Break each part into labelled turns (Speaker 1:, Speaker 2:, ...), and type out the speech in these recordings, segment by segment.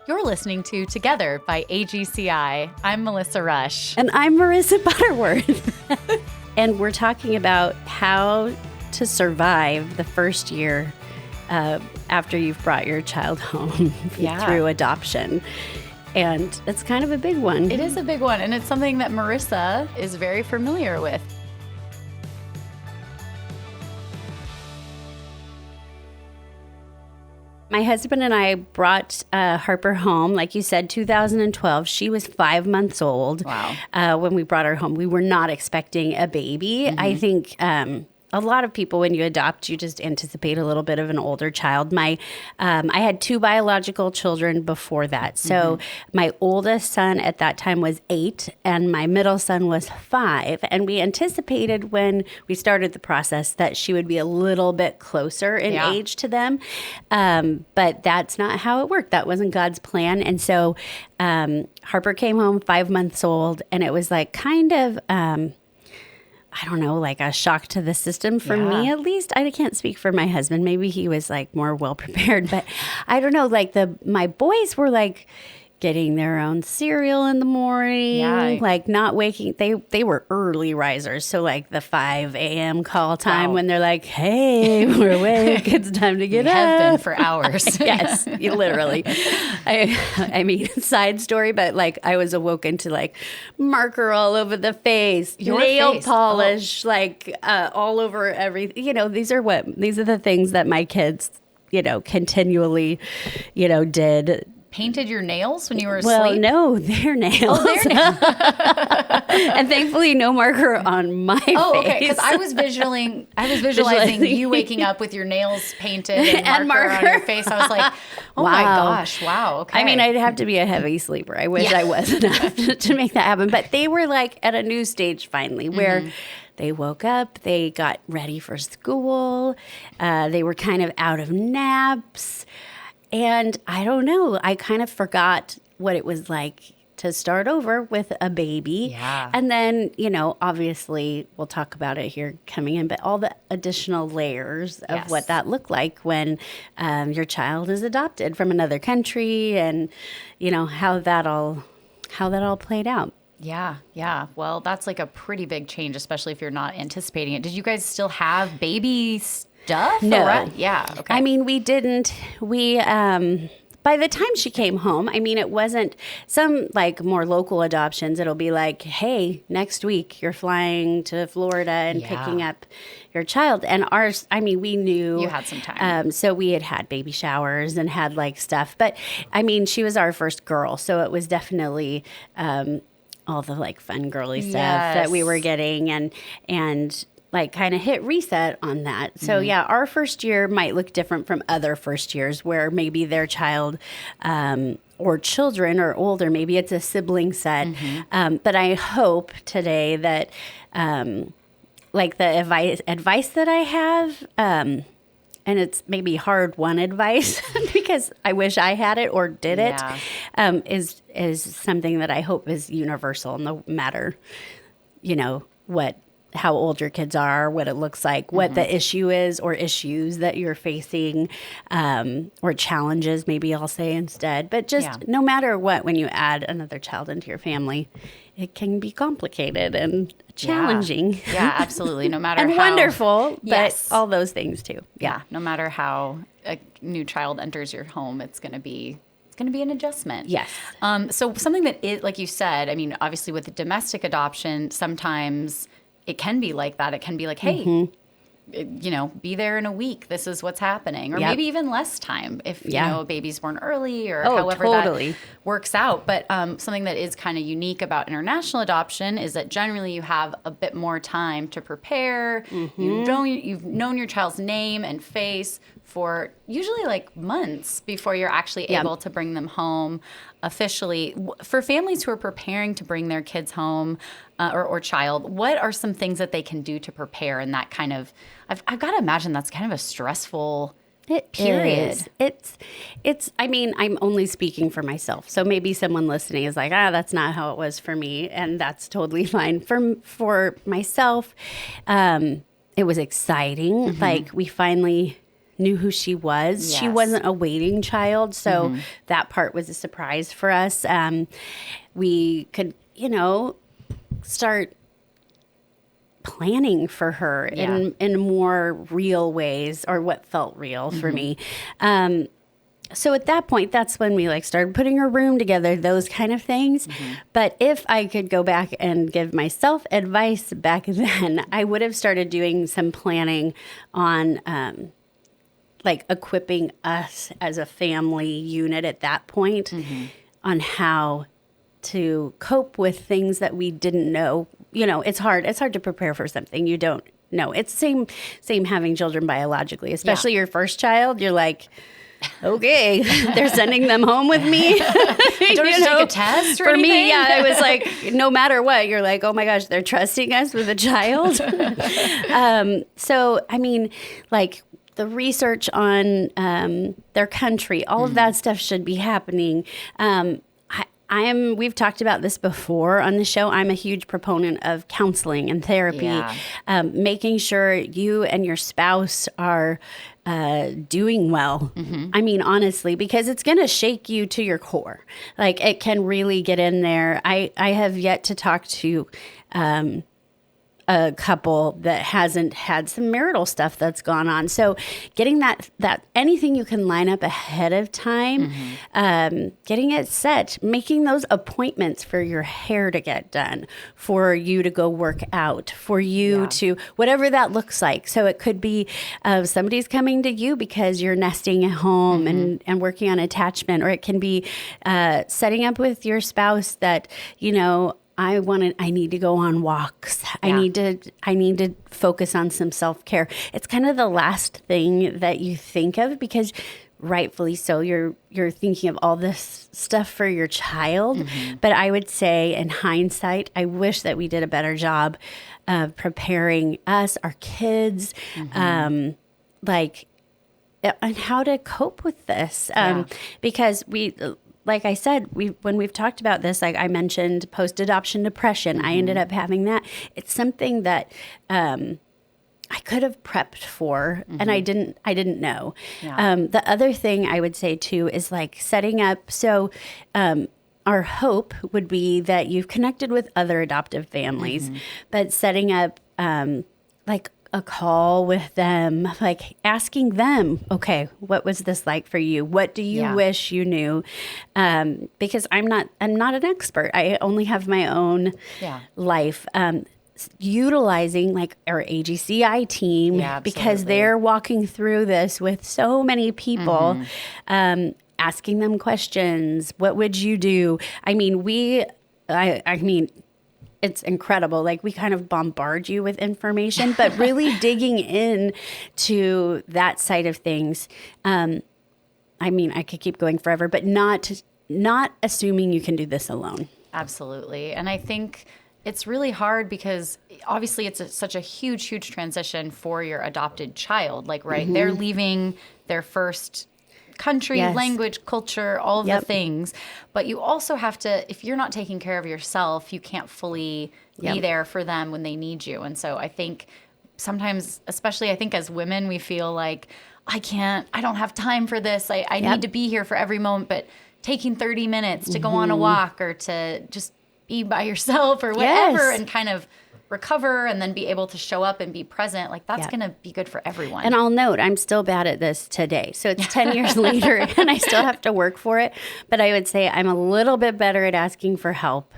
Speaker 1: You're listening to Together by AGCI. I'm Melissa Rush.
Speaker 2: And I'm Marisa Butterworth. And we're talking about how to survive the first year after you've brought your child home through adoption. And it's kind of a big one.
Speaker 1: It is a big one, and it's something that Marisa is very familiar with.
Speaker 2: My husband and I brought Harper home, like you said, 2012. She was 5 months old.
Speaker 1: Wow.
Speaker 2: When we brought her home. We were not expecting a baby. Mm-hmm. I think a lot of people, when you adopt, you just anticipate a little bit of an older child. I had two biological children before that. So my oldest son at that time was 8, and my middle son was 5. And we anticipated when we started the process that she would be a little bit closer in age to them. But that's not how it worked. That wasn't God's plan. And so Harper came home 5 months old, and it was like kind of... I don't know, like a shock to the system for me, at least. I can't speak for my husband. Maybe he was like more well prepared, but I don't know. Like my boys were like getting their own cereal in the morning, like not waking. They were early risers. So like the 5 a.m. call time when they're like, hey, we're awake. It's time to get up.
Speaker 1: Have been for hours.
Speaker 2: Yes, literally. I mean, side story, but like I was awoken to like marker all over the face, nail polish, like all over everything. You know, these are the things that my kids, continually, did.
Speaker 1: Painted your nails when you were asleep?
Speaker 2: Well, no, their nails.
Speaker 1: Oh, their nails.
Speaker 2: And thankfully, no marker on my face.
Speaker 1: Oh, okay. Because I was visualizing you waking up with your nails painted and marker on your face. I was like, oh my gosh, wow. Okay.
Speaker 2: I mean, I'd have to be a heavy sleeper. I wish I was enough to make that happen. But they were like at a new stage finally where they woke up, they got ready for school, they were kind of out of naps. And I don't know, I kind of forgot what it was like to start over with a baby.
Speaker 1: Yeah.
Speaker 2: And then, obviously we'll talk about it here coming in, but all the additional layers of what that looked like when your child is adopted from another country and, how that all played out.
Speaker 1: Yeah. Well, that's like a pretty big change, especially if you're not anticipating it. Did you guys still have baby stuff?
Speaker 2: No.
Speaker 1: Yeah. Okay.
Speaker 2: I mean, we didn't. We, by the time she came home, I mean, it wasn't some like more local adoptions. It'll be like, hey, next week you're flying to Florida and picking up your child. And ours, I mean, we knew.
Speaker 1: You had some time.
Speaker 2: So we had baby showers and had like stuff. But I mean, she was our first girl. So it was definitely all the like fun girly stuff that we were getting and like kind of hit reset on that. So our first year might look different from other first years where maybe their child or children are older. Maybe it's a sibling set. But I hope today that like the advice that I have, and it's maybe hard-won advice because I wish I had it or did it, is something that I hope is universal no matter, how old your kids are, what it looks like, what the issue is or issues that you're facing, or challenges, maybe I'll say instead. But just no matter what, when you add another child into your family, it can be complicated and challenging.
Speaker 1: Yeah, absolutely. No matter
Speaker 2: and
Speaker 1: how...
Speaker 2: wonderful, but all those things too.
Speaker 1: Yeah, no matter how a new child enters your home, it's going to be an adjustment.
Speaker 2: Yes.
Speaker 1: So something that is, like you said, I mean, obviously with domestic adoption, sometimes... it can be like that. It can be like, hey, be there in a week. This is what's happening. Or maybe even less time if, a baby's born early or however that works out. But something that is kind of unique about international adoption is that generally you have a bit more time to prepare. You've known your child's name and face for usually like months before you're actually able to bring them home officially. For families who are preparing to bring their kids home or child, what are some things that they can do to prepare in that kind of, I've got to imagine that's kind of a stressful period.
Speaker 2: It's, I mean, I'm only speaking for myself. So maybe someone listening is like, that's not how it was for me. And that's totally fine. For myself, it was exciting. Like we finally knew who she was.
Speaker 1: Yes.
Speaker 2: She wasn't a waiting child, so that part was a surprise for us. We could, start planning for her in more real ways, or what felt real for me. So at that point, that's when we started putting her room together, those kind of things. But if I could go back and give myself advice back then, I would have started doing some planning on equipping us as a family unit at that point on how to cope with things that we didn't know. It's hard to prepare for something you don't know. It's same having children biologically, especially your first child. You're like, okay, they're sending them home with me.
Speaker 1: Don't you take a test or
Speaker 2: for
Speaker 1: anything?
Speaker 2: me, it was like, no matter what, you're like, oh my gosh, they're trusting us with a child. So, I mean, the research on their country, all of that stuff should be happening. We've talked about this before on the show. I'm a huge proponent of counseling and therapy, making sure you and your spouse are doing well. I mean, honestly, because it's going to shake you to your core. It can really get in there. I have yet to talk to a couple that hasn't had some marital stuff that's gone on. So getting that anything you can line up ahead of time, getting it set, making those appointments for your hair to get done, for you to go work out, for you to, whatever that looks like. So it could be somebody's coming to you because you're nesting at home and working on attachment, or it can be setting up with your spouse that, I need to go on walks. I need to focus on some self-care. It's kind of the last thing that you think of, because rightfully so, you're thinking of all this stuff for your child. But I would say, in hindsight, I wish that we did a better job of preparing us, our kids, on how to cope with this. Because like I said, when we've talked about this, I mentioned post-adoption depression. I ended up having that. It's something that I could have prepped for, and I didn't know. The other thing I would say too is setting up. So our hope would be that you've connected with other adoptive families, but setting up a call with them, asking them, okay, what was this like for you? What do you wish you knew? Because I'm not an expert. I only have my own life. Utilizing our AGCI team, because they're walking through this with so many people, asking them questions. What would you do? I mean, it's incredible. We kind of bombard you with information, but really digging in to that side of things. I could keep going forever, but not assuming you can do this alone.
Speaker 1: Absolutely. And I think it's really hard because obviously it's such a huge, huge transition for your adopted child. They're leaving their first country, language, culture, all of the things. But you also have to, if you're not taking care of yourself, you can't fully be there for them when they need you. And so I think sometimes, especially I think as women, we feel like, I don't have time for this. I need to be here for every moment. But taking 30 minutes to go on a walk, or to just be by yourself or whatever, and kind of recover and then be able to show up and be present, that's going to be good for everyone.
Speaker 2: And I'll note, I'm still bad at this today. So it's 10 years later and I still have to work for it. But I would say I'm a little bit better at asking for help.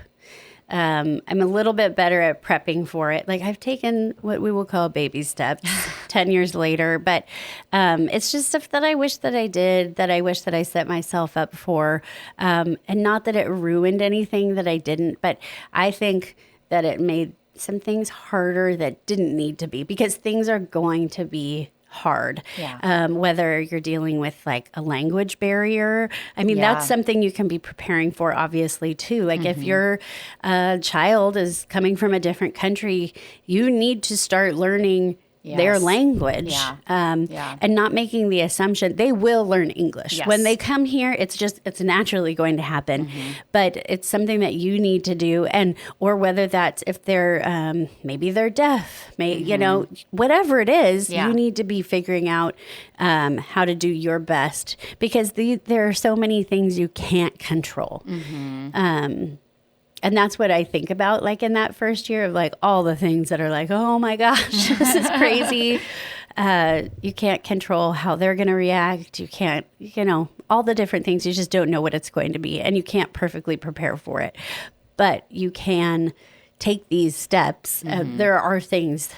Speaker 2: I'm a little bit better at prepping for it. I've taken what we will call baby steps 10 years later, but it's just stuff that I wish that I did, that I wish that I set myself up for. And not that it ruined anything that I didn't, but I think that it made some things harder that didn't need to be, because things are going to be hard. Whether you're dealing with a language barrier. That's something you can be preparing for, obviously, too. If your child is coming from a different country, you need to start learning their language,
Speaker 1: Yeah.
Speaker 2: and not making the assumption they will learn English.
Speaker 1: Yes.
Speaker 2: When they come here, it's naturally going to happen, but it's something that you need to do. And, or whether that's if they're, maybe they're deaf, whatever it is, you need to be figuring out, how to do your best, because there are so many things you can't control. And that's what I think about, like in that first year of like all the things that are like, oh my gosh, this is crazy. You can't control how they're going to react. You can't, all the different things. You just don't know what it's going to be, and you can't perfectly prepare for it. But you can take these steps. There are things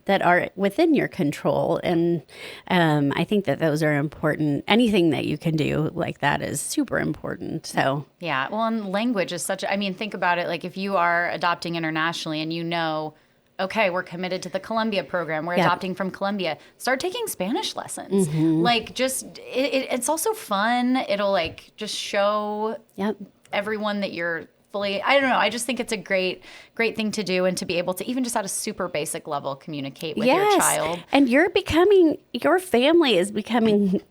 Speaker 2: that are within your control. And I think that those are important. Anything that you can do like that is super important. So
Speaker 1: yeah. Well, and language is think about it. Like if you are adopting internationally and okay, we're committed to the Columbia program. We're adopting from Columbia. Start taking Spanish lessons. Like it's also fun. It'll like just show everyone that you're fully, I don't know. I just think it's a great thing to do, and to be able to even just at a super basic level communicate with your child.
Speaker 2: And your family is becoming,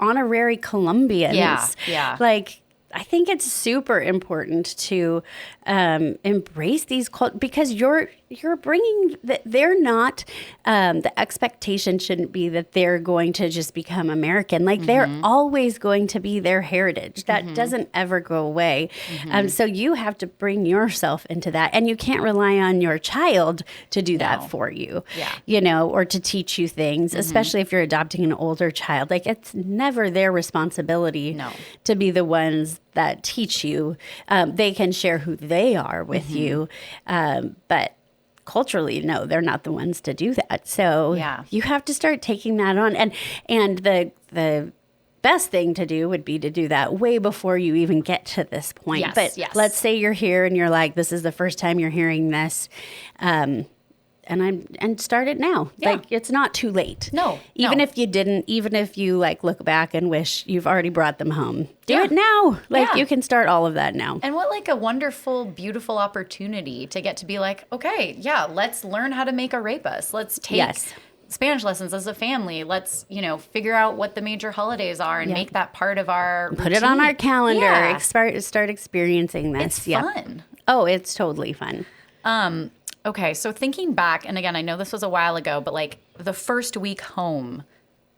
Speaker 2: honorary Colombians.
Speaker 1: Yeah.
Speaker 2: Like, I think it's super important to embrace these because you're bringing that they're not the expectation shouldn't be that they're going to just become American. Like they're always going to be their heritage. That doesn't ever go away. So you have to bring yourself into that, and you can't rely on your child to do that for you. Or to teach you things, especially if you're adopting an older child. Like it's never their responsibility to be the ones that teach you. They can share who they are with you, but culturally, no, they're not the ones to do that. So you have to start taking that on. And the best thing to do would be to do that way before you even get to this point. Let's say you're here and you're like, this is the first time you're hearing this. And start it now. Like it's not too late. Even if you like look back and wish you've already brought them home, do it now. Like you can start all of that now.
Speaker 1: And what like a wonderful, beautiful opportunity to get to be like, okay, let's learn how to make arepas. Let's take Spanish lessons as a family. Let's, figure out what the major holidays are and make that part of our
Speaker 2: Put it on our calendar. Start experiencing this.
Speaker 1: It's fun.
Speaker 2: Oh, it's totally fun.
Speaker 1: Okay, so thinking back, and again, I know this was a while ago, but like the first week home,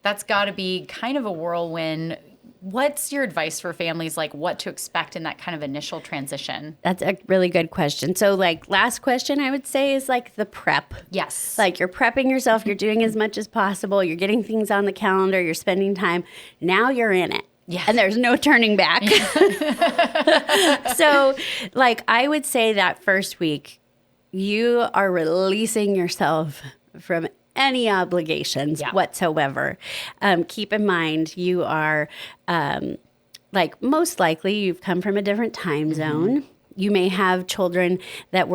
Speaker 1: that's got to be kind of a whirlwind. What's your advice for families, like what to expect in that kind of initial transition?
Speaker 2: That's a really good question. So like last question I would say is like the prep.
Speaker 1: Yes.
Speaker 2: Like you're prepping yourself, you're doing as much as possible, you're getting things on the calendar, you're spending time. Now you're in it.
Speaker 1: Yeah.
Speaker 2: And there's no turning back. So like I would say that first week, you are releasing yourself from any obligations whatsoever. Keep in mind, you are like most likely you've come from a different time zone. You may have children that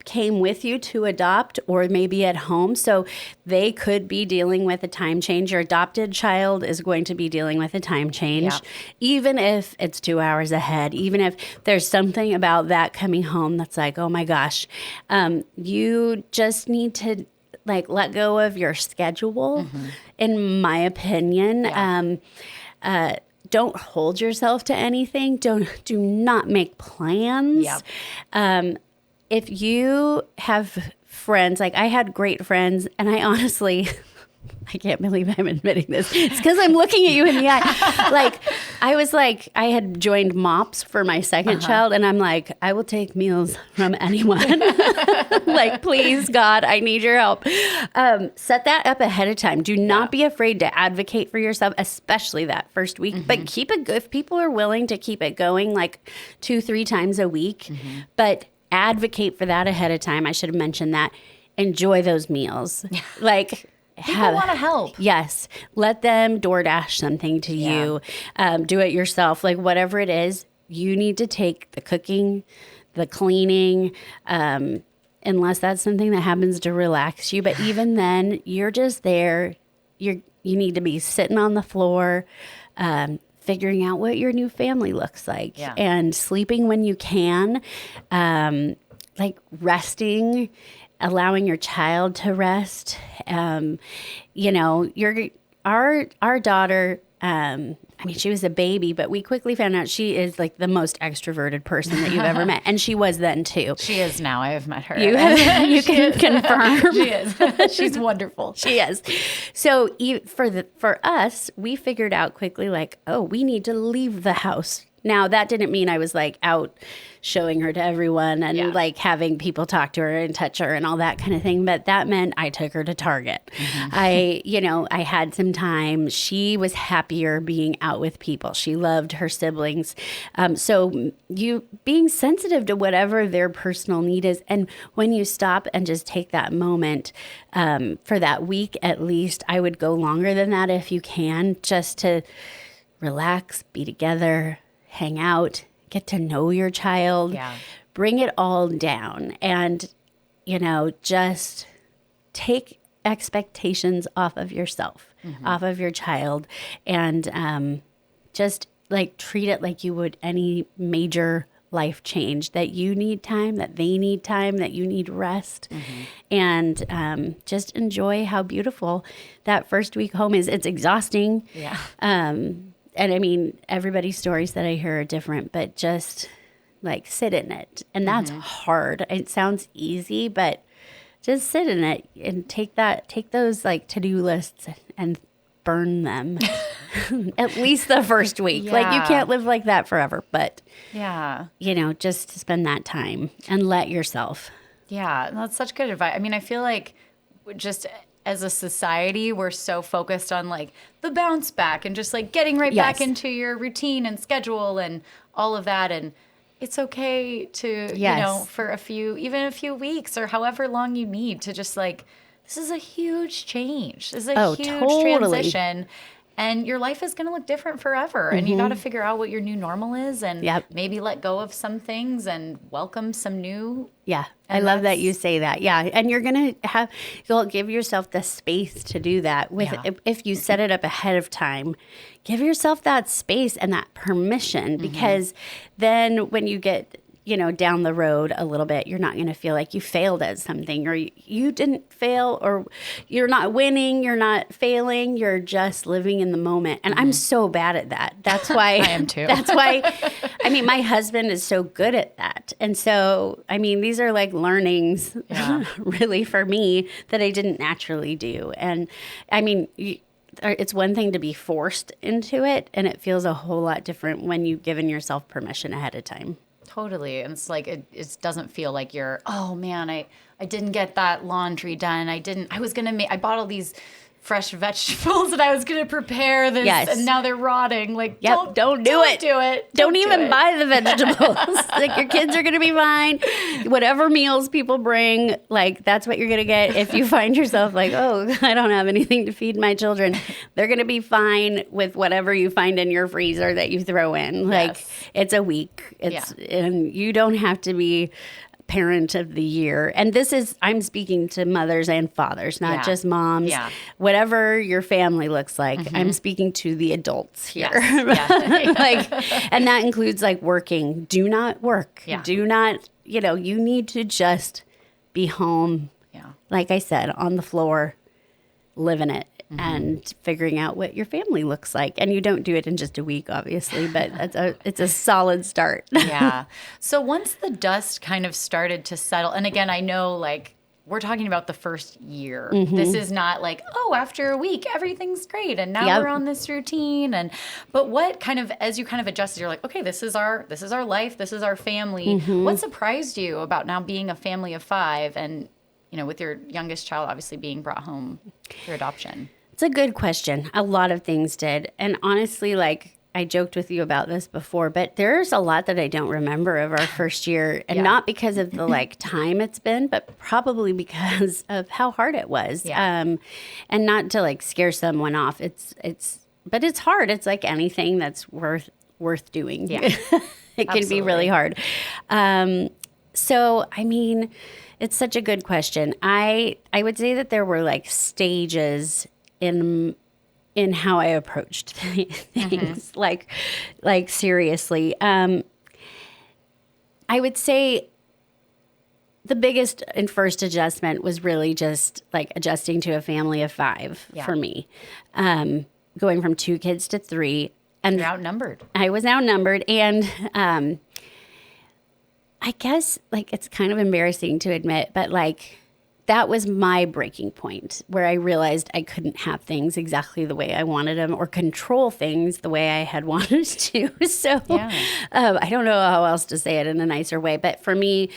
Speaker 2: came with you to adopt, or maybe at home. So they could be dealing with a time change. Your adopted child is going to be dealing with a time change, even if it's 2 hours ahead, even if there's something about that coming home that's like, oh my gosh, you just need to like let go of your schedule, in my opinion. Don't hold yourself to anything. Do not make plans. If you have friends, like I had great friends, and I honestly, I can't believe I'm admitting this. It's because I'm looking at you in the eye. Like, I had joined MOPS for my second child, and I'm like, I will take meals from anyone. Like, please, God, I need your help. Set that up ahead of time. Do not be afraid to advocate for yourself, especially that first week. But keep it good. If people are willing to keep it going like 2-3 times a week, but advocate for that ahead of time. I should have mentioned that. Enjoy those meals. Like,
Speaker 1: people want to help.
Speaker 2: Yes. Let them DoorDash something to you. Do it yourself. Like whatever it is, you need to take the cooking, the cleaning, unless that's something that happens to relax you. But even then, you're just there. You need to be sitting on the floor, figuring out what your new family looks like, and sleeping when you can, like resting. allowing your child to rest. You know, our daughter, I mean, she was a baby, but we quickly found out she is like the most extroverted person that you've ever met. And she was then too.
Speaker 1: She is now. I have met her.
Speaker 2: You can confirm.
Speaker 1: She is. She's wonderful.
Speaker 2: She is. So for us, we figured out quickly like, oh, we need to leave the house. Now, that didn't mean I was like out showing her to everyone and like having people talk to her and touch her and all that kind of thing. But that meant I took her to Target. I had some time. She was happier being out with people. She loved her siblings. So you being sensitive to whatever their personal need is. And when you stop and just take that moment for that week, at least, I would go longer than that if you can, just to relax, be together, hang out, get to know your child, bring it all down, and, you know, just take expectations off of yourself, off of your child, and just like treat it like you would any major life change, that you need time, that they need time, that you need rest, and just enjoy how beautiful that first week home is. It's exhausting. And I mean, everybody's stories that I hear are different, but just like sit in it. And that's hard. It sounds easy, but just sit in it and take those like to-do lists and burn them at least the first week. Like you can't live like that forever, but you know, just spend that time and let yourself.
Speaker 1: Yeah, that's such good advice. I mean, I feel like just as a society, we're so focused on like the bounce back and just like getting right back into your routine and schedule and all of that. And it's okay to, you know, for even a few weeks or however long you need to just like, this is a huge change. This is a huge transition. And your life is going to look different forever. And you got to figure out what your new normal is and maybe let go of some things and welcome some new.
Speaker 2: Yeah. I love that you say that. Yeah. And you're going to you'll give yourself the space to do that. If you set it up ahead of time, give yourself that space and that permission, because then when you get, you know, down the road a little bit, you're not going to feel like you failed at something, or you didn't fail, or you're not winning, you're not failing, you're just living in the moment. And I'm so bad at that. That's why
Speaker 1: I am too.
Speaker 2: That's why, I mean, my husband is so good at that. And so, I mean, these are like learnings really for me that I didn't naturally do. And I mean, it's one thing to be forced into it, and it feels a whole lot different when you've given yourself permission ahead of time.
Speaker 1: Totally. And it's like, it doesn't feel like you're, oh man, I didn't get that laundry done. I bought all these fresh vegetables and I was going to prepare this and now they're rotting. Like, don't do it.
Speaker 2: Don't even buy the vegetables. Like, your kids are going to be fine. Whatever meals people bring, like, that's what you're going to get. If you find yourself like, oh, I don't have anything to feed my children, they're going to be fine with whatever you find in your freezer that you throw in. Like, it's a week. And you don't have to be parent of the year. And I'm speaking to mothers and fathers, not just moms. Whatever your family looks like, I'm speaking to the adults here. Like, and that includes like working. Do not work. Do not, you know, you need to just be home. Like I said, on the floor, living it. And figuring out what your family looks like. And you don't do it in just a week, obviously, but it's a solid start.
Speaker 1: So once the dust kind of started to settle, and again, I know like we're talking about the first year. This is not like, oh, after a week, everything's great. And now we're on this routine. But what kind of, as you kind of adjusted, you're like, okay, this is our life. This is our family. What surprised you about now being a family of 5 and, you know, with your youngest child obviously being brought home through adoption?
Speaker 2: It's a good question. A lot of things did. And honestly, like, I joked with you about this before, but there's a lot that I don't remember of our first year. And not because of the like time it's been, but probably because of how hard it was. And not to like scare someone off. But it's hard. It's like anything that's worth doing. It can be really hard. So, I mean, it's such a good question. I would say that there were like stages in how I approached things, like seriously. I would say the biggest and first adjustment was really just like adjusting to a family of 5 for me. Going from 2 kids to 3. And
Speaker 1: you're outnumbered.
Speaker 2: I was outnumbered. And I guess like it's kind of embarrassing to admit, but like that was my breaking point where I realized I couldn't have things exactly the way I wanted them or control things the way I had wanted to. So I don't know how else to say it in a nicer way. But for me,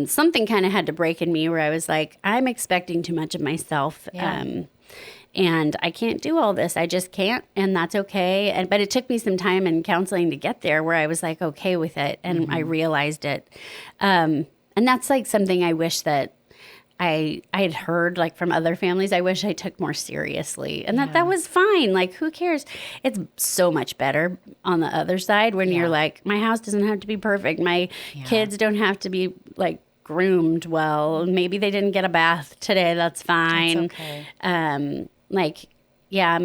Speaker 2: something kind of had to break in me where I was like, I'm expecting too much of myself. And I can't do all this. I just can't. And that's okay. But it took me some time in counseling to get there where I was like, okay with it. And I realized it. And that's like something I wish that I had heard like from other families. I wish I took more seriously and that was fine. Like, who cares? It's so much better on the other side when you're like, my house doesn't have to be perfect. My kids don't have to be like groomed well. Maybe they didn't get a bath today. That's fine. That's okay. Now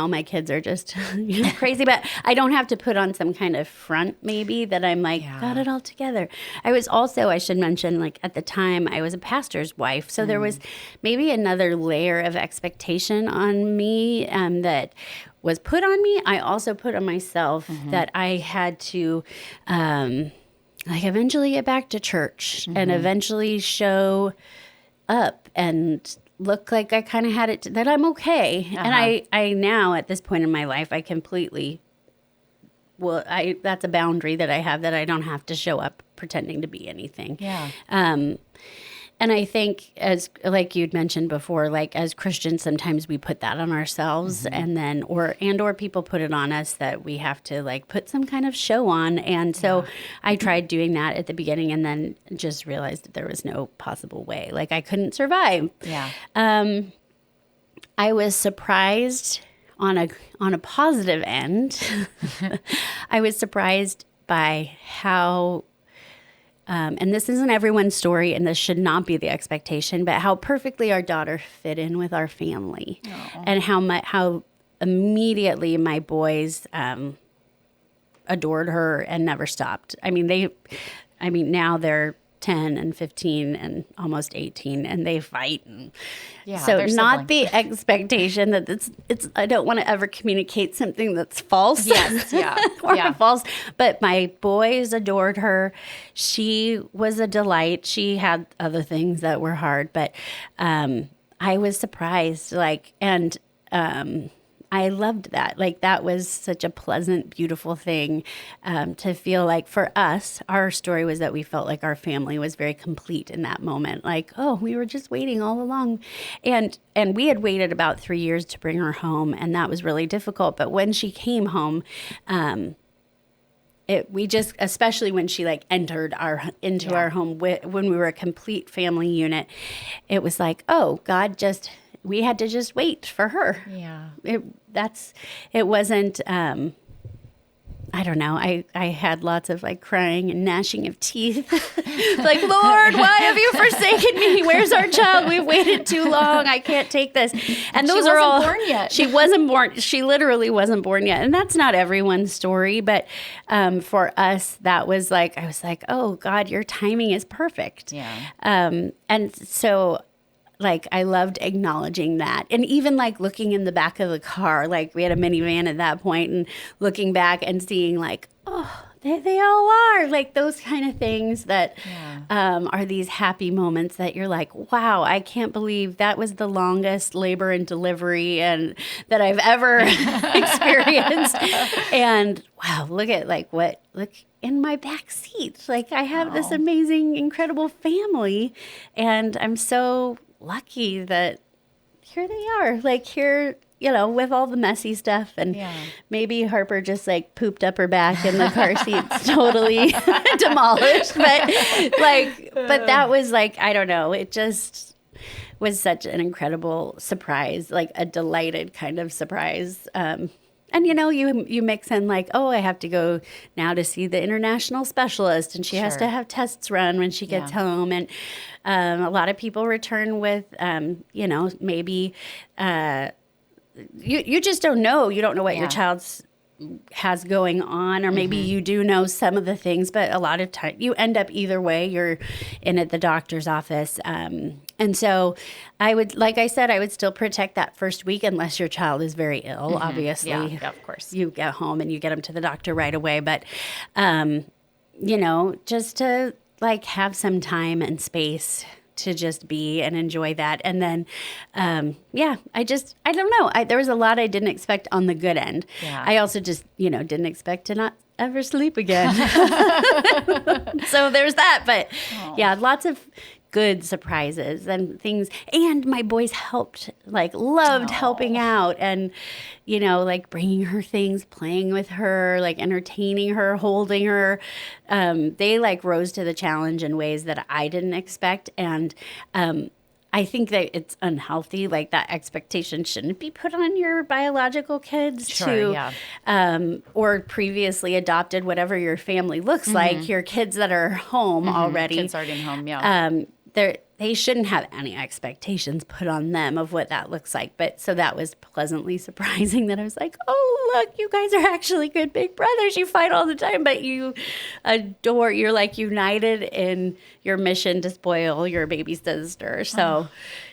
Speaker 2: my kids are just crazy, but I don't have to put on some kind of front maybe that I'm like, got it all together. I was also, I should mention, like at the time I was a pastor's wife. So there was maybe another layer of expectation on me that was put on me. I also put on myself that I had to eventually get back to church and eventually show up and look like I kind of had it, that I'm okay. And I now at this point in my life, I completely, that's a boundary that I have that I don't have to show up pretending to be anything. And I think as, like you'd mentioned before, like as Christians, sometimes we put that on ourselves and then, or people put it on us that we have to like put some kind of show on. And so I tried doing that at the beginning and then just realized that there was no possible way. Like I couldn't survive. I was surprised on a positive end. I was surprised by how and this isn't everyone's story, and this should not be the expectation, but how perfectly our daughter fit in with our family, and how immediately my boys adored her and never stopped. Now they're 10 and 15 and almost 18 and they fight. And so not the expectation that it's I don't want to ever communicate something that's false. False. But my boys adored her. She was a delight. She had other things that were hard, but I was surprised, I loved that. Like, that was such a pleasant, beautiful thing to feel like for us, our story was that we felt like our family was very complete in that moment. Like, oh, we were just waiting all along. And we had waited about 3 years to bring her home, and that was really difficult. But when she came home, we just, especially when she like entered into our home when we were a complete family unit, it was like, oh, God we had to just wait for her. It wasn't, I don't know. I had lots of like crying and gnashing of teeth. Like, Lord, why have you forsaken me? Where's our child? We've waited too long. I can't take this. And those are all. She wasn't born yet. She wasn't born. She literally wasn't born yet. And that's not everyone's story. But for us, that was like, I was like, oh God, your timing is perfect. And so, like, I loved acknowledging that. And even like looking in the back of the car, like we had a minivan at that point, and looking back and seeing like, oh, they all are, like those kind of things that are these happy moments that you're like, wow, I can't believe that was the longest labor and delivery and that I've ever experienced. And wow, look in my back seat. Like, I have this amazing, incredible family, and I'm so lucky that here they are, like here, with all the messy stuff. And maybe Harper just like pooped up her back and the car seat's totally demolished. But that was like, I don't know, it just was such an incredible surprise, like a delighted kind of surprise. And, you mix in like, oh, I have to go now to see the international specialist, and she has to have tests run when she gets home. And a lot of people return with, maybe you just don't know. You don't know what your child's has going on, or maybe you do know some of the things, but a lot of time you end up either way. You're in at the doctor's office. And so like I said, I would still protect that first week unless your child is very ill, obviously.
Speaker 1: Yeah, of course.
Speaker 2: You get home and you get them to the doctor right away. But, just to like have some time and space to just be and enjoy that. And then, I don't know. There was a lot I didn't expect on the good end.
Speaker 1: Yeah.
Speaker 2: I also just, didn't expect to not ever sleep again. So there's that. But lots of good surprises and things. And my boys loved helping out and, like bringing her things, playing with her, like entertaining her, holding her. They rose to the challenge in ways that I didn't expect. And I think that it's unhealthy. Like that expectation shouldn't be put on your biological kids or previously adopted, whatever your family looks like, your kids that are home already.
Speaker 1: Kids already home, yeah.
Speaker 2: They shouldn't have any expectations put on them of what that looks like. But so that was pleasantly surprising that I was like, oh, look, you guys are actually good big brothers. You fight all the time, but you're like united in your mission to spoil your baby sister. So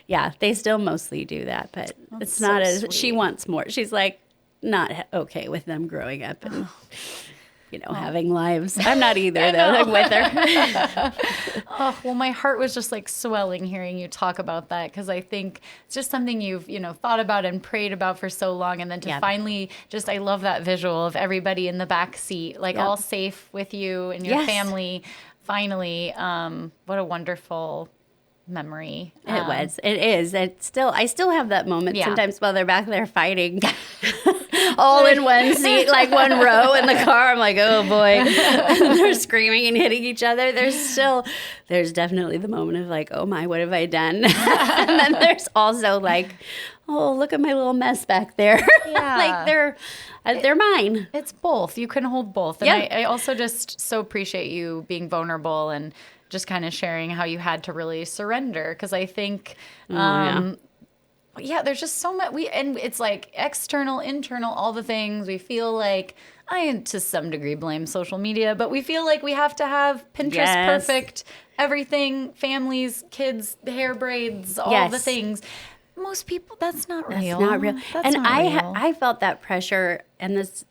Speaker 2: they still mostly do that, but it's not as sweet. She wants more. She's like not okay with them growing up and having lives. I'm not either, though. I'm with her.
Speaker 1: Well, my heart was just swelling hearing you talk about that, because I think it's just something you've, thought about and prayed about for so long. And then to finally I love that visual of everybody in the back seat, all safe with you and your family. Finally, what a wonderful memory.
Speaker 2: It is. I still have that moment sometimes while they're back there fighting. All in one seat, one row in the car. I'm like, oh boy. They're screaming and hitting each other. There's definitely the moment of oh my, what have I done? And then there's also oh, look at my little mess back there. Yeah. They're mine.
Speaker 1: It's both. You can hold both. And I also just so appreciate you being vulnerable and just kind of sharing how you had to really surrender. Because I think, there's just so much. And it's external, internal, all the things. We feel I, to some degree, blame social media, but we feel we have to have Pinterest perfect, everything, families, kids, hair braids, all the things. Most people, that's not real.
Speaker 2: That's not real. I felt that pressure, and this,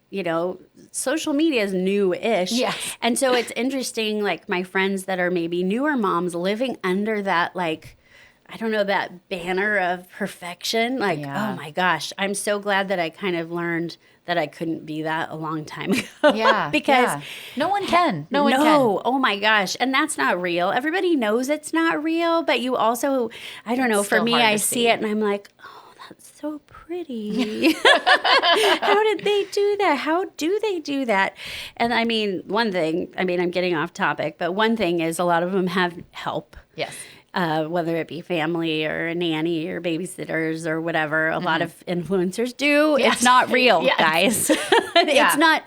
Speaker 2: social media is new-ish.
Speaker 1: Yes.
Speaker 2: And so it's interesting, my friends that are maybe newer moms living under that, I don't know, that banner of perfection. Oh my gosh, I'm so glad that I kind of learned that I couldn't be that a long time ago.
Speaker 1: Yeah.
Speaker 2: Because
Speaker 1: no one can. No one can.
Speaker 2: Oh my gosh. And that's not real. Everybody knows it's not real, but you also, I don't know, for me, I see it and I'm like, oh, that's so pretty. How did they do that? How do they do that? And I'm getting off topic, but one thing is a lot of them have help.
Speaker 1: Yes.
Speaker 2: Whether it be family or a nanny or babysitters or whatever. A lot of influencers do. Yes. It's not real, guys. It's not.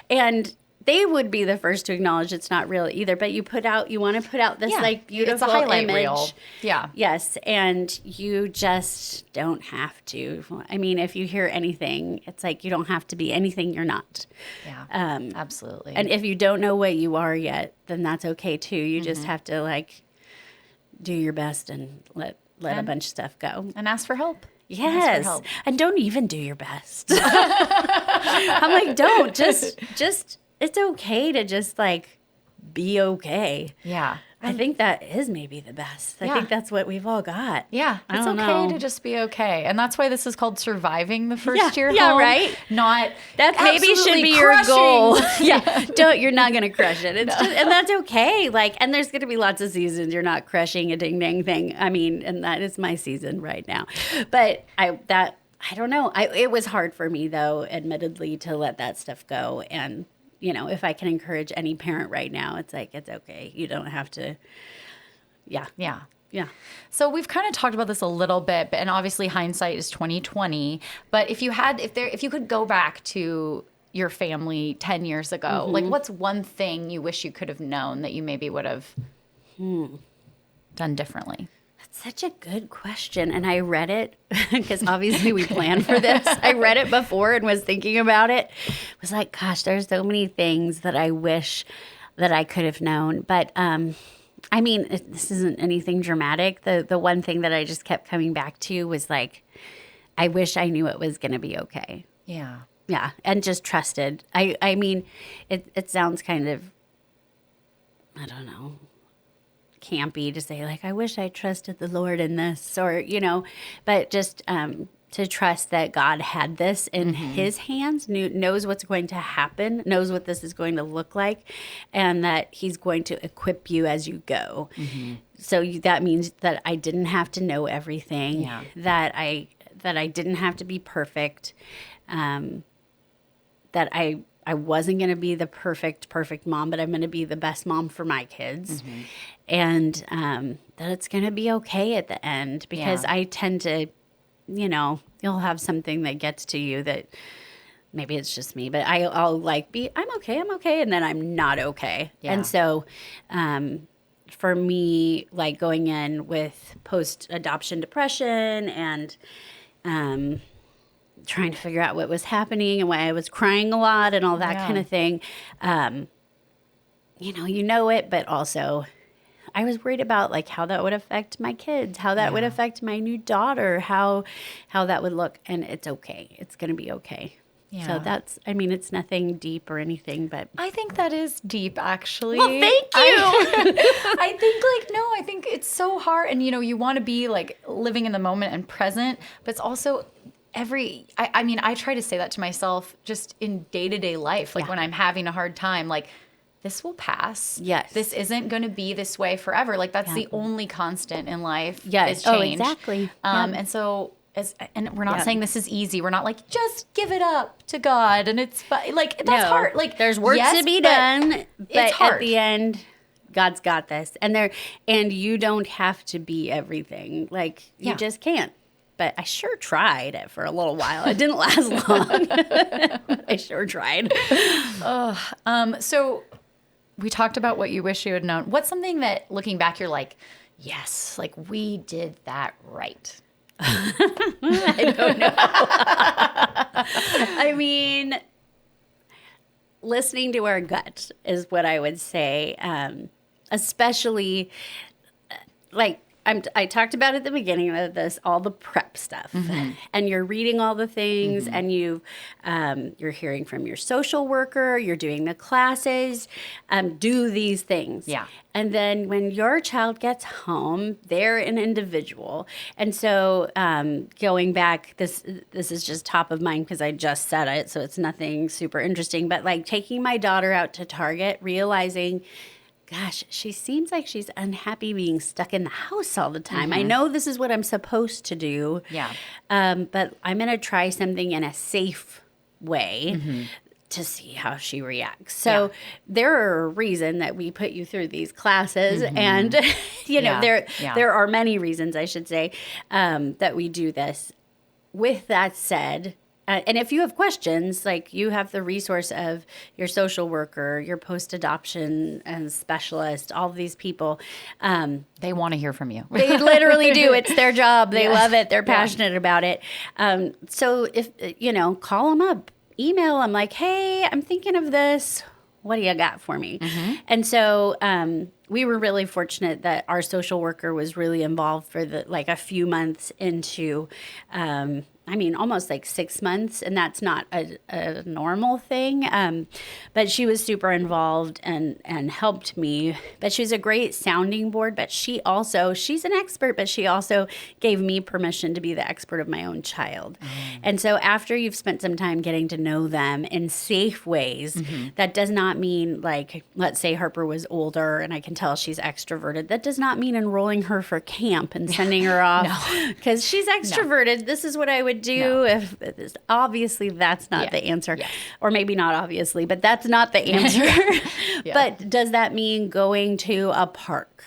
Speaker 2: And they would be the first to acknowledge it's not real either. But you want to put out this beautiful
Speaker 1: it's a highlight
Speaker 2: image.
Speaker 1: Reel. Yeah.
Speaker 2: Yes. And you just don't have to. I mean, if you hear anything, it's you don't have to be anything you're not.
Speaker 1: Yeah. Absolutely.
Speaker 2: And if you don't know what you are yet, then that's okay too. You just have to do your best and let a bunch of stuff go.
Speaker 1: And ask for help.
Speaker 2: Yes. And don't even do your best. I'm don't. Just it's okay to just be okay.
Speaker 1: Yeah.
Speaker 2: I think that is maybe the best. I think that's what we've all got.
Speaker 1: Yeah. It's okay to just be okay. And that's why this is called surviving the first year
Speaker 2: home.
Speaker 1: Yeah,
Speaker 2: right?
Speaker 1: Not
Speaker 2: that maybe should be your goal. You're not going to crush it. It's just, and that's okay. And there's going to be lots of seasons you're not crushing a ding dang thing. I mean, and that is my season right now. But I don't know. It was hard for me though, admittedly, to let that stuff go. And if I can encourage any parent right now, it's it's okay. You don't have to. Yeah.
Speaker 1: Yeah.
Speaker 2: Yeah.
Speaker 1: So we've kind of talked about this a little bit, and obviously hindsight is 2020. But if you could go back to your family 10 years ago, what's one thing you wish you could have known that you maybe would have done differently?
Speaker 2: Such a good question. And I read it because obviously we planned for this. I read it before and was thinking about it. Was like, gosh, there's so many things that I wish that I could have known. But I mean, this isn't anything dramatic. The one thing that I just kept coming back to was like, I wish I knew it was going to be okay.
Speaker 1: Yeah.
Speaker 2: Yeah. And just trusted. I mean, it sounds kind of, I don't know, campy to say like, I wish I trusted the Lord in this, or, you know, but just to trust that God had this in his hands, knows what's going to happen, knows what this is going to look like, and that he's going to equip you as you go. So that means that I didn't have to know everything, that I didn't have to be perfect, that I wasn't going to be the perfect mom, but I'm going to be the best mom for my kids. And that it's going to be okay at the end, because I tend to, you know, you'll have something that gets to you that maybe it's just me, but I'll like I'm okay. And then I'm not okay. Yeah. And so for me, like going in with post-adoption depression and trying to figure out what was happening and why I was crying a lot and all that kind of thing. You know it, but also I was worried about like how that would affect my kids, how that would affect my new daughter, how that would look. And it's okay. It's going to be okay. Yeah. So that's, I mean, it's nothing deep or anything, but
Speaker 1: I think that is deep, actually.
Speaker 2: Well, thank you.
Speaker 1: I think it's so hard. And, you know, you want to be like living in the moment and present, but it's also I mean, I try to say that to myself just in day-to-day life. Like when I'm having a hard time, like, this will pass.
Speaker 2: Yes.
Speaker 1: This isn't going to be this way forever. Like that's the only constant in life.
Speaker 2: Yes.
Speaker 1: Is change.
Speaker 2: Oh, exactly.
Speaker 1: And so, and we're not saying this is easy. We're not like, just give it up to God. And it's like, that's hard. Like
Speaker 2: there's work to be done, but
Speaker 1: it's hard.
Speaker 2: At the end, God's got this. And you don't have to be everything. Like you just can't. But I sure tried it for a little while. It didn't last long. I sure tried.
Speaker 1: So we talked about what you wish you had known. What's something that, looking back, you're like, yes, like we did that right?
Speaker 2: I don't know. I mean, listening to our gut is what I would say, especially like, I talked about at the beginning of this, all the prep stuff, and you're reading all the things, and you're hearing from your social worker, you're doing the classes, do these things.
Speaker 1: Yeah.
Speaker 2: And then when your child gets home, they're an individual. And so going back, this is just top of mind because I just said it, so it's nothing super interesting, but like taking my daughter out to Target, realizing, gosh, she seems like she's unhappy being stuck in the house all the time. I know this is what I'm supposed to do.
Speaker 1: Yeah.
Speaker 2: But I'm going to try something in a safe way to see how she reacts. So there are a reason that we put you through these classes. And, you know, there are many reasons, I should say, that we do this. With that said, and if you have questions, like you have the resource of your social worker, your post-adoption and specialist, all of these people.
Speaker 1: They want to hear from you.
Speaker 2: They literally do. It's their job. They love it. They're passionate about it. So if, you know, call them up, email them like, hey, I'm thinking of this. What do you got for me? And so we were really fortunate that our social worker was really involved for a few months into almost like 6 months, and that's not a normal thing. But she was super involved and helped me. But she was a great sounding board, but she's an expert, but she also gave me permission to be the expert of my own child. And so after you've spent some time getting to know them in safe ways, that does not mean like, let's say Harper was older and I can tell she's extroverted. That does not mean enrolling her for camp and sending her off because she's extroverted. No. This is what I would do if obviously that's not the answer, or maybe not obviously, but that's not the answer. But does that mean going to a park?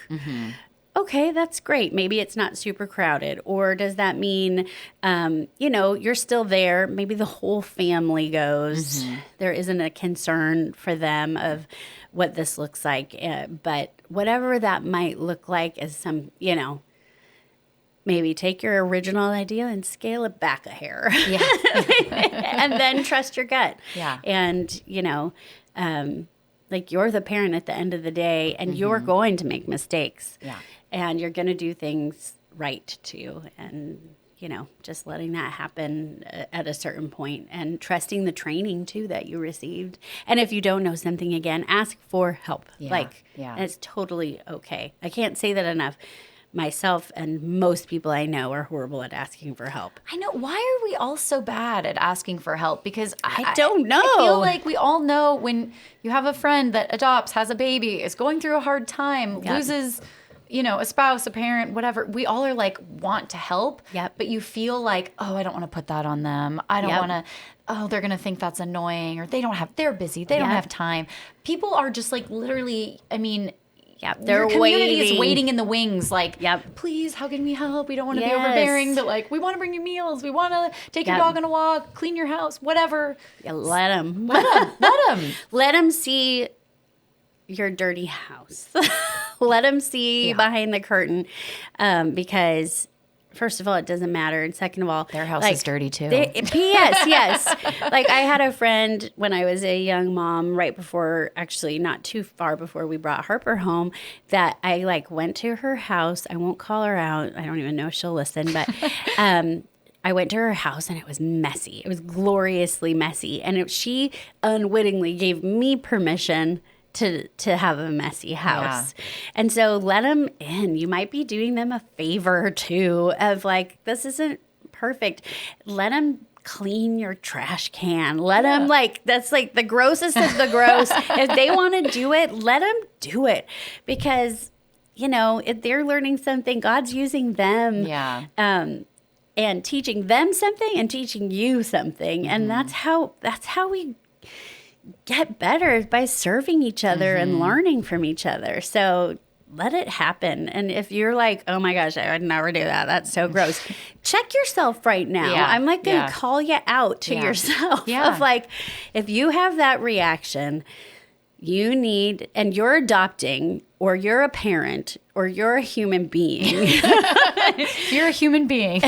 Speaker 2: Okay, that's great. Maybe it's not super crowded. Or does that mean, you're still there? Maybe the whole family goes. There isn't a concern for them of what this looks like. But whatever that might look like is maybe take your original idea and scale it back a hair.
Speaker 1: Yeah.
Speaker 2: And then trust your gut.
Speaker 1: Yeah.
Speaker 2: And, like you're the parent at the end of the day, and you're going to make mistakes.
Speaker 1: Yeah.
Speaker 2: And you're going to do things right too. And, just letting that happen at a certain point and trusting the training too that you received. And if you don't know something again, ask for help.
Speaker 1: Yeah.
Speaker 2: It's totally okay. I can't say that enough. Myself and most people I know are horrible at asking for help.
Speaker 1: I know. Why are we all so bad at asking for help? Because
Speaker 2: I don't know.
Speaker 1: I feel like we all know when you have a friend that adopts, has a baby, is going through a hard time, loses, a spouse, a parent, whatever. We all are like, want to help.
Speaker 2: Yep.
Speaker 1: But you feel like, oh, I don't want to put that on them. I don't want to, they're going to think that's annoying, or they're busy. They don't have time. People are just like literally,
Speaker 2: They're
Speaker 1: your community
Speaker 2: waiting.
Speaker 1: is waiting in the wings, like, please, how can we help? We don't want to be overbearing, but like, we want to bring you meals. We want to take your dog on a walk, clean your house, whatever.
Speaker 2: Yeah, let them. Let them see your dirty house. Let them see behind the curtain, because first of all, it doesn't matter. And second of all,
Speaker 1: their house is dirty too.
Speaker 2: P.S. Yes. Like I had a friend when I was a young mom, right before, actually not too far before we brought Harper home, that I went to her house. I won't call her out. I don't even know if she'll listen, but I went to her house and it was messy. It was gloriously messy. And she unwittingly gave me permission to have a messy house. Yeah. And so let them in. You might be doing them a favor too of like, this isn't perfect. Let them clean your trash can. Let them that's like the grossest of the gross. If they want to do it, let them do it, because, if they're learning something, God's using them.
Speaker 1: Yeah.
Speaker 2: And teaching them something and teaching you something. And that's how we get better, by serving each other and learning from each other. So let it happen. And if you're like, oh my gosh, I would never do that, that's so gross, check yourself right now.
Speaker 1: Yeah.
Speaker 2: I'm like going to call you out to yourself of like, if you have that reaction, you need, and you're adopting, or you're a parent, or you're a human being.
Speaker 1: You're a human being.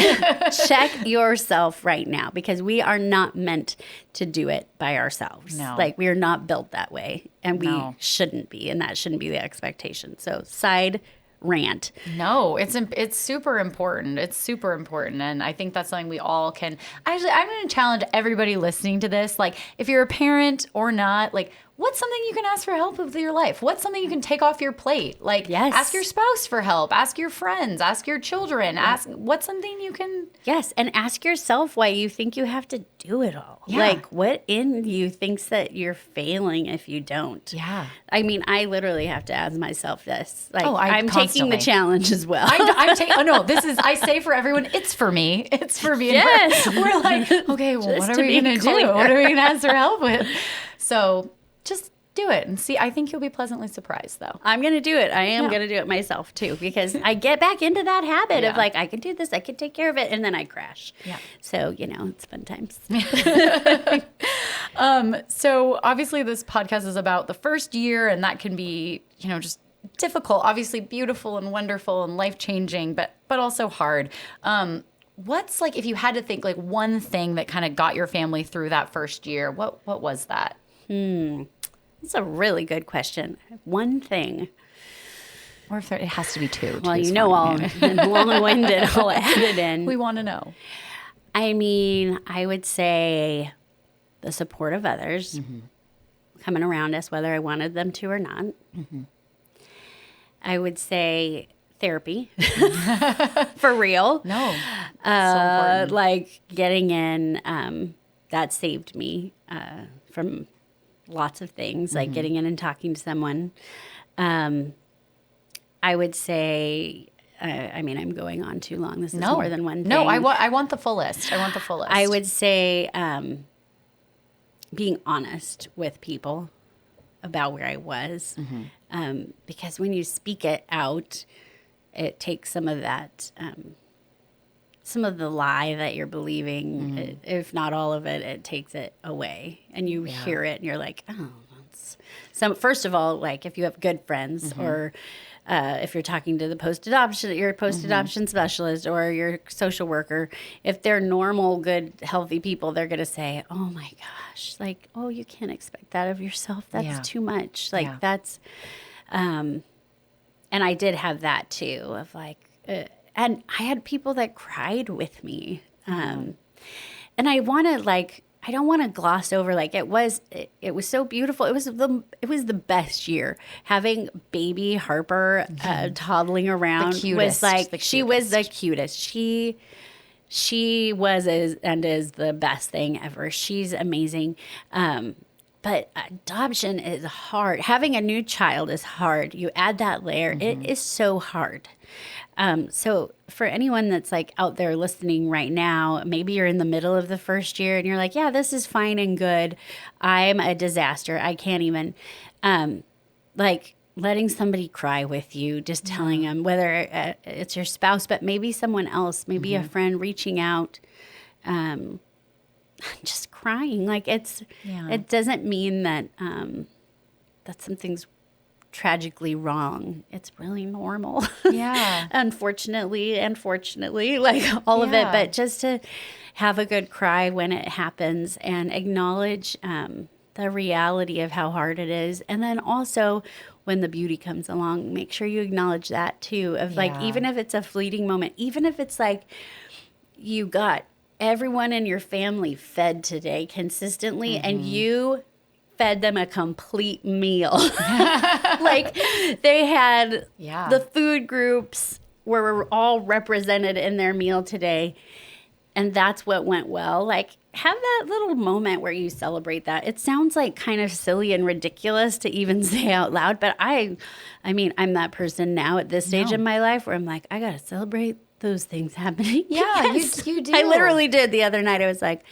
Speaker 2: Check yourself right now, because we are not meant to do it by ourselves.
Speaker 1: No.
Speaker 2: Like, we are not built that way, and we shouldn't be, and that shouldn't be the expectation. So side rant.
Speaker 1: No, it's super important. It's super important. And I think that's something we all can. Actually, I'm going to challenge everybody listening to this. Like, if you're a parent or not, like, what's something you can ask for help with your life? What's something you can take off your plate? Like, ask your spouse for help. Ask your friends. Ask your children. Ask what's something you can.
Speaker 2: Yes, and ask yourself why you think you have to do it all.
Speaker 1: Yeah.
Speaker 2: Like, what in you thinks that you're failing if you don't?
Speaker 1: Yeah.
Speaker 2: I mean, I literally have to ask myself this. Like,
Speaker 1: I'm
Speaker 2: taking the challenge as well.
Speaker 1: I say for everyone, it's for me. It's for me.
Speaker 2: Yes.
Speaker 1: We're like, okay, well, what are we going to do? What are we going to ask for help with? So just do it and see. I think you'll be pleasantly surprised, though.
Speaker 2: I'm going to do it. I am going to do it myself, too, because I get back into that habit of like, I can do this, I can take care of it, and then I crash. Yeah. So, it's fun times.
Speaker 1: So obviously this podcast is about the first year, and that can be, just difficult, obviously beautiful and wonderful and life-changing, but also hard. What's like, if you had to think like one thing that kind of got your family through that first year, what was that?
Speaker 2: That's a really good question. One thing.
Speaker 1: Or if it has to be two.
Speaker 2: Well, I'll long-winded, I'll add it in.
Speaker 1: We want to know.
Speaker 2: I mean, I would say the support of others coming around us, whether I wanted them to or not. I would say therapy. For real.
Speaker 1: No.
Speaker 2: So important. Like getting in, that saved me from lots of things, like getting in and talking to someone. I would say, I'm going on too long. This is more than one thing.
Speaker 1: No, I want the full list.
Speaker 2: I would say being honest with people about where I was. Because when you speak it out, it takes some of that, some of the lie that you're believing, if not all of it, it takes it away. And you hear it and you're like, oh, that's... So first of all, like if you have good friends or if you're talking to your post-adoption specialist or your social worker, if they're normal, good, healthy people, they're going to say, oh my gosh, like, oh, you can't expect that of yourself. That's too much. Like that's, and I did have that too of like, and I had people that cried with me. And I want to like, I don't want to gloss over like it was so beautiful. It was the best year. Having baby Harper toddling around was like she was the cutest. She was and is the best thing ever. She's amazing. But adoption is hard. Having a new child is hard. You add that layer. It is so hard. So for anyone that's like out there listening right now, maybe you're in the middle of the first year and you're like, yeah, this is fine and good. I'm a disaster. I can't even, like letting somebody cry with you, just telling them whether it's your spouse, but maybe someone else, maybe a friend reaching out, just crying. Like it doesn't mean that, that something's tragically wrong. It's really normal.
Speaker 1: Yeah.
Speaker 2: Unfortunately, like all of it. But just to have a good cry when it happens and acknowledge the reality of how hard it is. And then also when the beauty comes along, make sure you acknowledge that too. Of like, even if it's a fleeting moment, even if it's like you got everyone in your family fed today consistently and you fed them a complete meal. Like they had the food groups were all represented in their meal today. And that's what went well. Like have that little moment where you celebrate that. It sounds like kind of silly and ridiculous to even say out loud, but I mean, I'm that person now at this stage in my life where I'm like, I got to celebrate those things happening.
Speaker 1: Yeah, you do.
Speaker 2: I literally did the other night. I was like,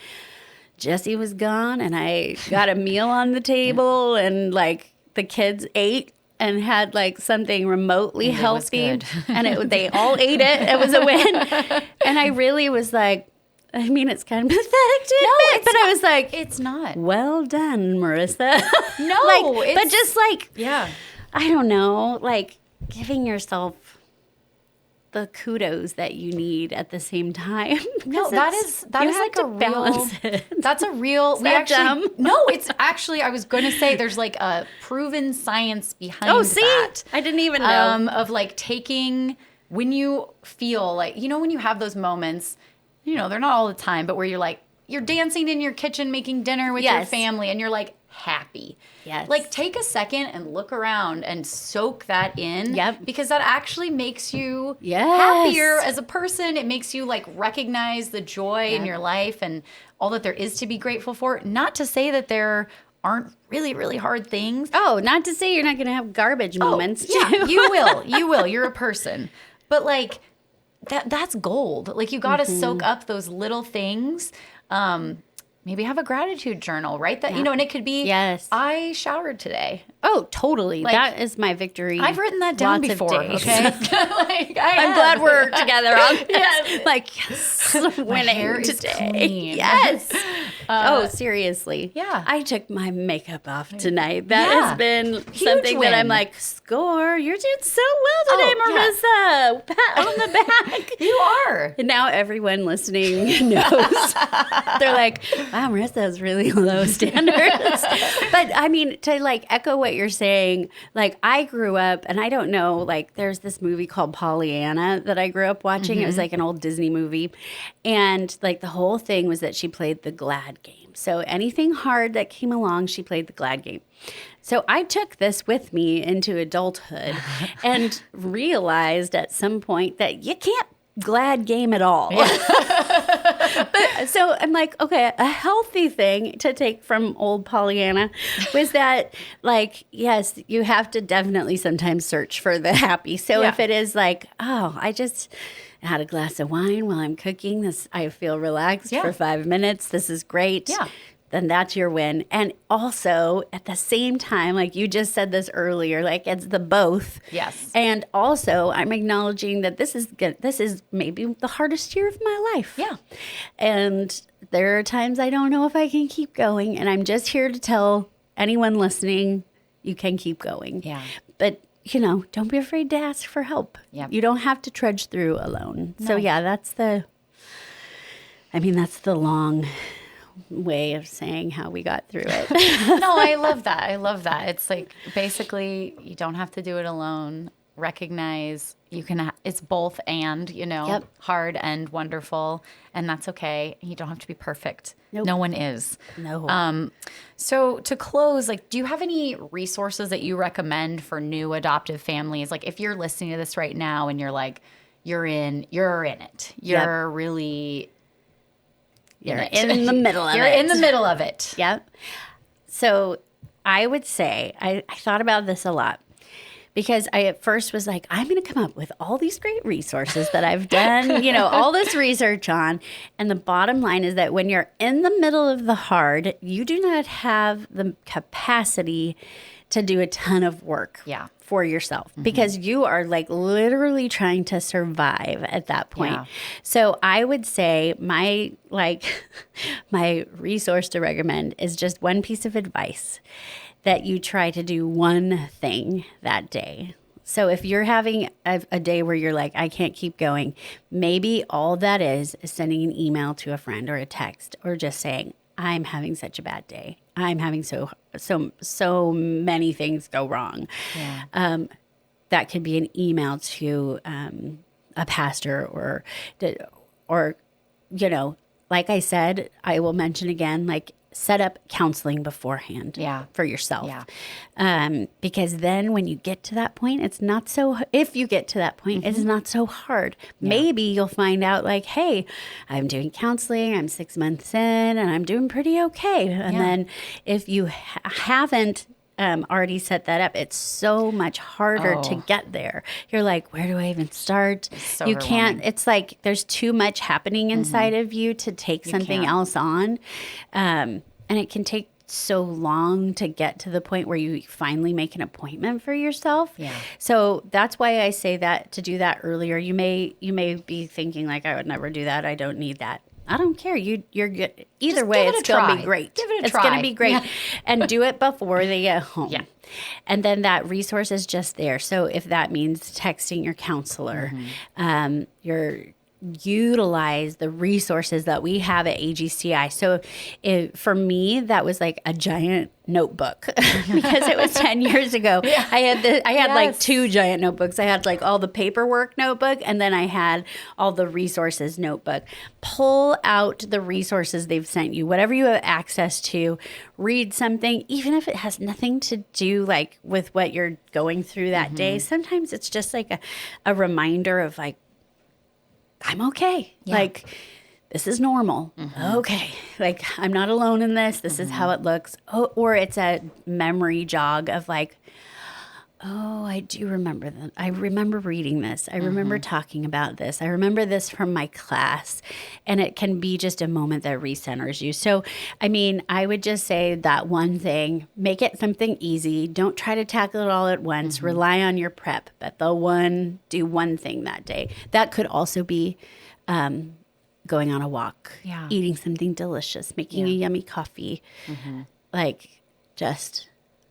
Speaker 2: Jesse was gone and I got a meal on the table and like the kids ate and had like something remotely healthy and they all ate it. It was a win. And I really was like, I mean, it's kind of pathetic to admit, but I was like,
Speaker 1: it's not.
Speaker 2: Well done, Marissa.
Speaker 1: No,
Speaker 2: but just like, I don't know, like giving yourself the kudos that you need at the same time.
Speaker 1: No, that is like a real, that's a real, it's actually, I was going to say there's like a proven science behind that.
Speaker 2: I didn't even know.
Speaker 1: Of like taking, when you feel like, when you have those moments, they're not all the time, but where you're like, you're dancing in your kitchen, making dinner with your family and you're like happy.
Speaker 2: Yes.
Speaker 1: Like take a second and look around and soak that in.
Speaker 2: Yep.
Speaker 1: Because that actually makes you happier as a person. It makes you like recognize the joy in your life and all that there is to be grateful for. Not to say that there aren't really, really hard things.
Speaker 2: Oh, not to say you're not going to have garbage moments too.
Speaker 1: Yeah, you will. You will. You're a person. But like that's gold. Like you got to soak up those little things. Maybe have a gratitude journal, right? That and it could be, I showered today.
Speaker 2: Oh, totally. Like, that is my victory.
Speaker 1: I've written that down before. Okay,
Speaker 2: I'm glad we're together on this. Like, yes,
Speaker 1: my hair is
Speaker 2: today.
Speaker 1: Clean.
Speaker 2: Yes. Seriously.
Speaker 1: Yeah.
Speaker 2: I took my makeup off tonight. That has been something that I'm like, score. You're doing so well today, Marissa. Pat on the back.
Speaker 1: You are.
Speaker 2: And now everyone listening knows. They're like, wow, Marissa has really low standards. But I mean, to like echo what you're saying, like I grew up, and I don't know, like there's this movie called Pollyanna that I grew up watching. It was like an old Disney movie. And like the whole thing was that she played the glad game. So anything hard that came along, she played the glad game. So I took this with me into adulthood and realized at some point that you can't glad game at all. But so I'm like, okay, a healthy thing to take from old Pollyanna was that, like, yes, you have to definitely sometimes search for the happy. So if it is like, oh, I just had a glass of wine while I'm cooking, this, I feel relaxed for 5 minutes. This is great. Yeah. Then that's your win. And also at the same time, like you just said this earlier, like it's the both.
Speaker 1: Yes.
Speaker 2: And also I'm acknowledging that this is good. This is maybe the hardest year of my life.
Speaker 1: Yeah.
Speaker 2: And there are times I don't know if I can keep going. And I'm just here to tell anyone listening, you can keep going.
Speaker 1: Yeah.
Speaker 2: But don't be afraid to ask for help.
Speaker 1: Yep.
Speaker 2: You don't have to trudge through alone. No. So yeah, that's the long way of saying how we got through it.
Speaker 1: No, I love that. It's like, basically, you don't have to do it alone. Recognize you can, it's both and,
Speaker 2: Yep.
Speaker 1: hard and wonderful, and that's okay. You don't have to be perfect.
Speaker 2: Nope.
Speaker 1: No one is.
Speaker 2: No.
Speaker 1: So to close, like, do you have any resources that you recommend for new adoptive families? Like, if you're listening to this right now and you're like, you're in it. You're
Speaker 2: Yep.
Speaker 1: really
Speaker 2: You're in the middle of it.
Speaker 1: You're in the middle of it.
Speaker 2: Yep. So I would say, I thought about this a lot. Because I at first was like, I'm going to come up with all these great resources that I've done, all this research on. And the bottom line is that when you're in the middle of the hard, you do not have the capacity to do a ton of work for yourself because you are like literally trying to survive at that point. Yeah. So I would say my resource to recommend is just one piece of advice, that you try to do one thing that day. So if you're having a day where you're like, I can't keep going, maybe all that is sending an email to a friend or a text or just saying, I'm having such a bad day. I'm having so many things go wrong. Yeah. That could be an email to a pastor or like I said, I will mention again, like, set up counseling beforehand for yourself. Yeah. Because then when you get to that point, it's not so hard. Yeah. Maybe you'll find out like, hey, I'm doing counseling, I'm 6 months in and I'm doing pretty okay. And then if you haven't already set that up, it's so much harder to get there. You're like, where do I even start?
Speaker 1: So
Speaker 2: you can't, it's like there's too much happening inside of you to take something else on. And it can take so long to get to the point where you finally make an appointment for yourself. Yeah. So that's why I say that, to do that earlier. You may be thinking like, I would never do that. I don't need that. I don't care. You're good. Either way, it's going to be great.
Speaker 1: Give it a try.
Speaker 2: It's going to be great. Yeah. And do it before they get home. Yeah. And then that resource is just there. So if that means texting your counselor, utilize the resources that we have at AGCI. So for me, that was like a giant notebook because it was 10 years ago. Yeah. I had like 2 giant notebooks. I had like all the paperwork notebook, and then I had all the resources notebook. Pull out the resources they've sent you, whatever you have access to. Read something, even if it has nothing to do like with what you're going through that day. Sometimes it's just like a reminder of like, I'm okay. Yeah. Like, this is normal. Okay. Like, I'm not alone in this. This is how it looks. Oh, or it's a memory jog of like, oh, I do remember that. I remember reading this. I remember talking about this. I remember this from my class. And it can be just a moment that recenters you. So, I mean, I would just say that one thing, make it something easy. Don't try to tackle it all at once. Rely on your prep. But do one thing that day. That could also be going on a walk, eating something delicious, making a yummy coffee. Like, just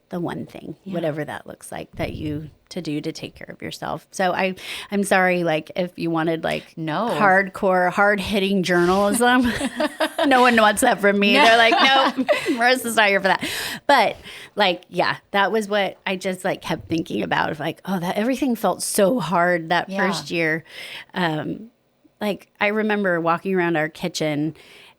Speaker 2: the one thing, whatever that looks like, that you to do to take care of yourself. So I'm sorry, like, if you wanted like hardcore, hard-hitting journalism, no one wants that from me. No. They're like, no, Marisa's not here for that. But like, that was what I just like kept thinking about, of like, that everything felt so hard that first year. Like, I remember walking around our kitchen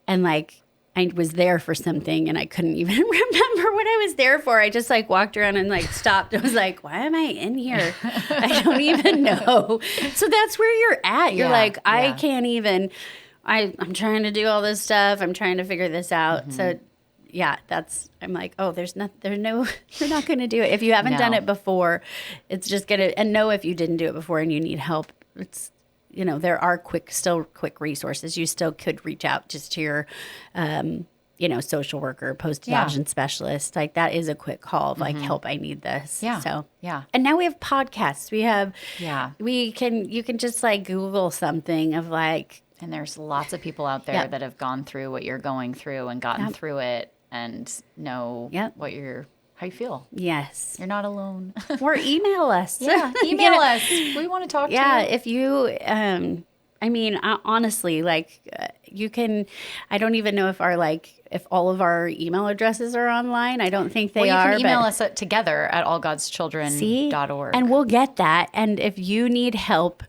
Speaker 2: and like, I was there for something and I couldn't even remember what I was there for. I just like walked around and like stopped. I was like, why am I in here? I don't even know. So that's where you're at. You're like, I can't even, I'm trying to do all this stuff. I'm trying to figure this out. So I'm like, you're not going to do it. If you haven't done it before, it's just going to, and know if you didn't do it before and you need help, it's, there are quick resources. You still could reach out just to your, social worker, post-adoption specialist. Like, that is a quick call of like, help, I need this. Yeah. So, and now we have podcasts. You can just like Google something of like.
Speaker 1: And there's lots of people out there that have gone through what you're going through and gotten through it and know how you feel.
Speaker 2: Yes.
Speaker 1: You're not alone.
Speaker 2: Or email us.
Speaker 1: Yeah, email us. We want to talk to you.
Speaker 2: Yeah, if you, honestly, like you can, I don't even know if if all of our email addresses are online. I don't think they are.
Speaker 1: You can email us together at allgodschildren.org.
Speaker 2: And we'll get that. And if you need help,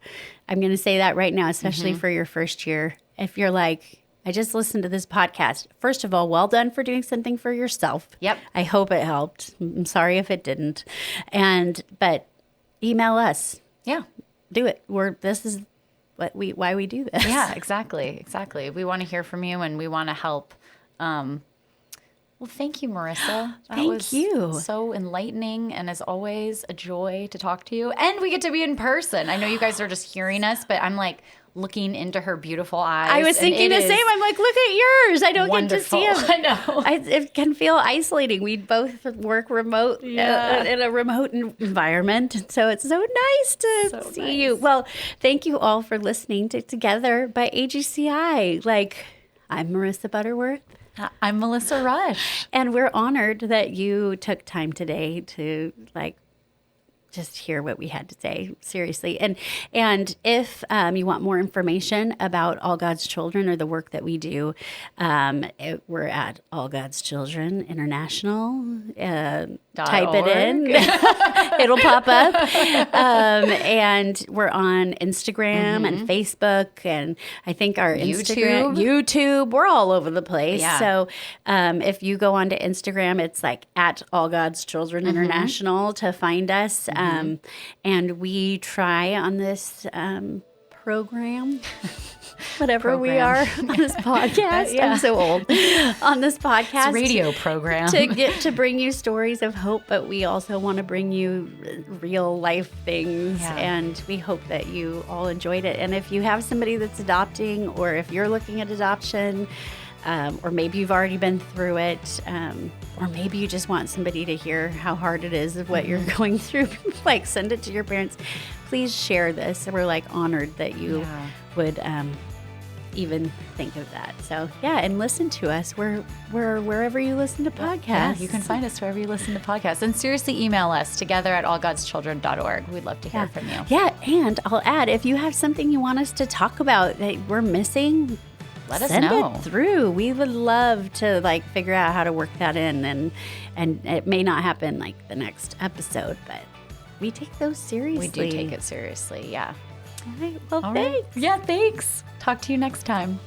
Speaker 2: I'm going to say that right now, especially for your first year. If you're like, I just listened to this podcast. First of all, well done for doing something for yourself.
Speaker 1: Yep.
Speaker 2: I hope it helped. I'm sorry if it didn't. But email us.
Speaker 1: Yeah.
Speaker 2: Do it. This is why we do this.
Speaker 1: Yeah, exactly. We want to hear from you and we want to help. Well, thank you, Marisa.
Speaker 2: Thank you.
Speaker 1: So enlightening, and as always, a joy to talk to you. And we get to be in person. I know you guys are just hearing us, but I'm like looking into her beautiful eyes.
Speaker 2: I was thinking the same. I'm like, look at yours. I don't
Speaker 1: wonderful.
Speaker 2: get to see them.
Speaker 1: I know.
Speaker 2: It can feel isolating. We both work remote in a remote environment. So it's so nice to see you. Well, thank you all for listening to Together by AGCI. I'm Marisa Butterworth.
Speaker 1: I'm Melissa Rush.
Speaker 2: And we're honored that you took time today to just hear what we had to say, seriously. And if you want more information about All God's Children or the work that we do, we're at All God's Children International. Type it in. It'll pop up. And we're on Instagram and Facebook, and I think our YouTube, we're all over the place. Yeah. So if you go onto Instagram, it's at All God's Children International to find us. And we try on this program, whatever we are on this podcast. I'm so old. On this podcast.
Speaker 1: It's a radio program.
Speaker 2: To bring you stories of hope, but we also want to bring you real life things. Yeah. And we hope that you all enjoyed it. And if you have somebody that's adopting, or if you're looking at adoption, or maybe you've already been through it, or maybe you just want somebody to hear how hard it is of what you're going through, send it to your parents. Please share this. We're honored that you would even think of that. So and listen to us. We're wherever you listen to podcasts.
Speaker 1: Yeah, you can find us wherever you listen to podcasts. And seriously, email us together at allgodschildren.org. We'd love to hear from you.
Speaker 2: Yeah, and I'll add, if you have something you want us to talk about that we're missing,
Speaker 1: let us know.
Speaker 2: Send it through. We would love to figure out how to work that in, and it may not happen the next episode, but we take those seriously.
Speaker 1: We do take it seriously. Yeah.
Speaker 2: All right. Well, thanks.
Speaker 1: Yeah, thanks. Talk to you next time.